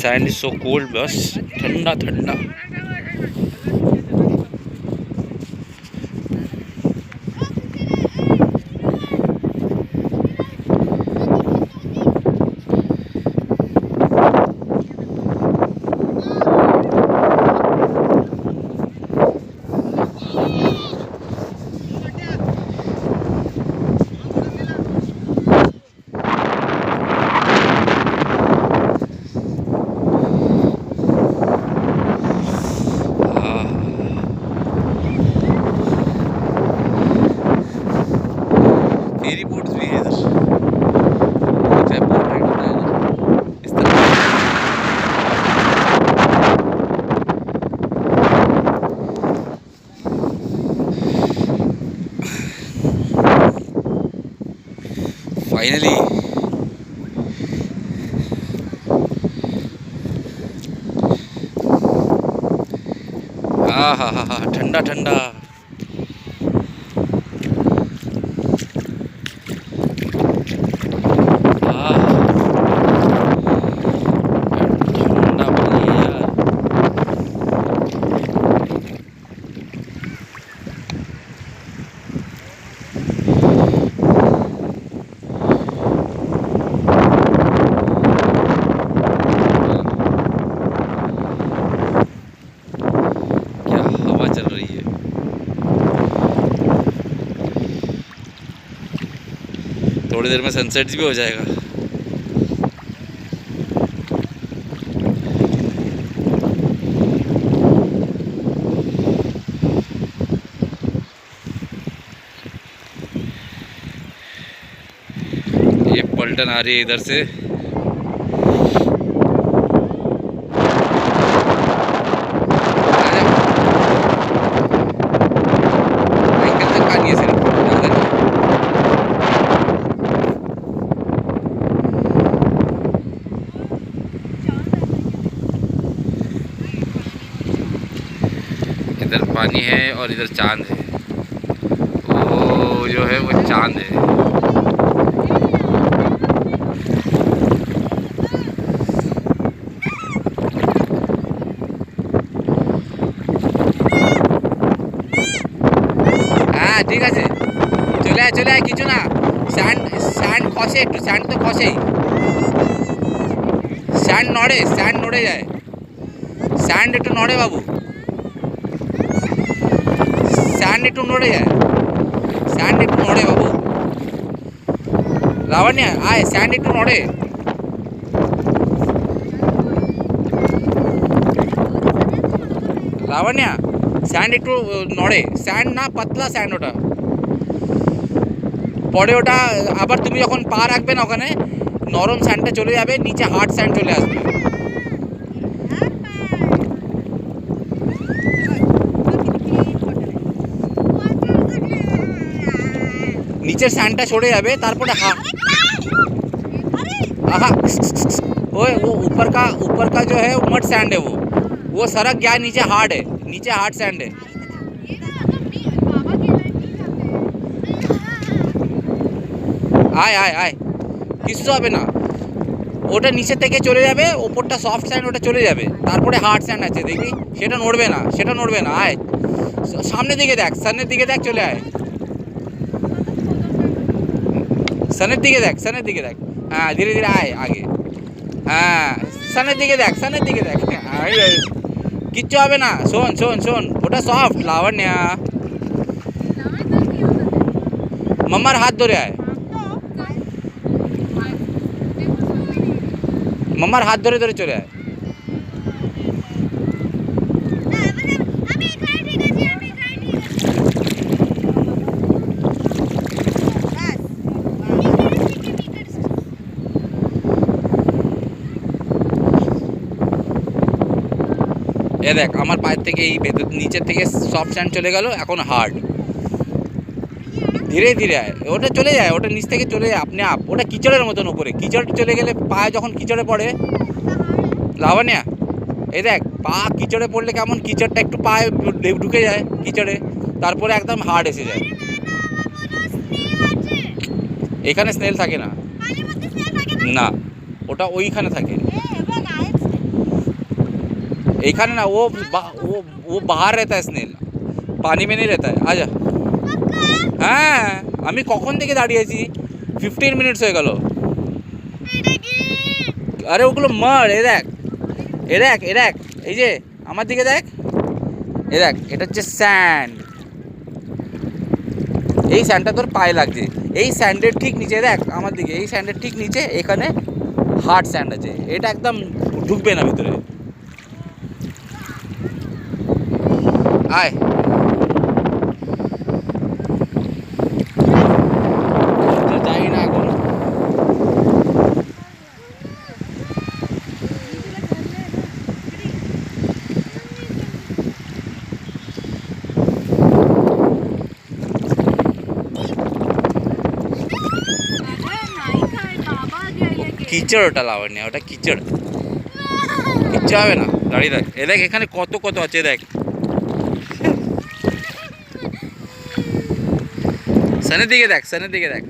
sand is so cold, बस ठंडा ठंडा। फेरी बोट्स भी है इधर, बोट राइड होता है इस तरह। फाइनली हा ठंडा ठंडा। थोड़ी देर में सनसेट भी हो जाएगा। ये पलटन आ रही है इधर से। इधर पानी है और इधर चांद है। वो जो है वो चांद है। हाँ ठीक है, चले आए किचु ना। স্যান্ড খসে, একটু স্যান্ড তো খসেই। স্যান্ড নড়ে যায়। স্যান্ড একটু নড়ে বাবু, স্যান্ড একটু নড়ে যায়। স্যান্ড একটু নড়ে বাবু। লাবণ্য আয়, স্যান্ড একটু নড়ে। লাবণ্য স্যান্ড একটু নড়ে। স্যান্ড না, পাতলা স্যান্ড ওটা। পরে ওটা আবার তুমি যখন পা রাখবে না ওখানে, নরম স্যান্ডটা চলে যাবে, নিচে হার্ড স্যান্ড চলে আসবে। नीचे सैंडटा छोड़े जाए, तारपरे हाँ वो ऊपर का जो है मड सैंड है, वो सरक गया नीचे, हार्ड है, नीचे हार्ड सैंड है। आय आय आय किच्छु होबे ना, ওটা নিচে থেকে চলে যাবে, ওপরটা সফট স্যান্ড, ওটা চলে যাবে, তারপরে হার্ড স্যান্ড আছে দেখবি, সেটা নড়বে না। আয় সামনের দিকে দেখ, চলে আয়, সানের দিকে দেখ। हाँ धीरे धीरे आए आगे। हाँ सामने दिखे देख किच्छु होबे ना। शोन ওটা সফট। লাবণ্য মাম্মার হাত ধরে আয়, মাম্মার হাত ধরে চলে আয়। এ দেখ আমার পায়ের থেকে এই নিচের থেকে সফট স্যান্ড চলে গেল, এখন হার্ড। ধীরে ধীরে আয়, ওটা চলে যায়, ওটা নিচ থেকে চলে যায় আপনি আপ। ওটা কিচড়ের মতন উপরে, কিচড় চলে গেলে পায়ে যখন কিচড়ে পড়ে, লাবণ্য এই দেখ পা কিচড়ে পড়লে কেমন, কিচড়টা একটু পায়ে ঢুকে যায় কিচড়ে, তারপরে একদম হার্ড এসে যায়। এখানে স্নেল থাকে না, না ওটা ওইখানে থাকে। एखाने ना वो बाहर रहता है स्नेल, पानी में नहीं रहता है। आजा। হ্যাঁ আমি কখন থেকে দাঁড়িয়ে আছি, 15 মিনিটস হয়ে গেল। আরে ওগুলো মার, এ দেখ এ দেখ এ দেখ, এই যে আমার দিকে দেখ, এ দেখ এটা হচ্ছে স্যান্ড। এই স্যান্ডটা তোর পায়ে লাগছে, এই স্যান্ডের ঠিক নিচে দেখ আমার দিকে, এই স্যান্ডের ঠিক নিচে এখানে হার্ড স্যান্ড আছে, এটা একদম ঢুকবে না ভিতরে। আয় যাই না এখন, কিচড় ওটা লাবণ্য, ওটা কিচড়, কিচ্ছু হবে না, দাঁড়িয়ে দেখ, এ দেখ এখানে কত কত আছে দেখ। সানের দিকে দেখ, সানের দিকে দেখ।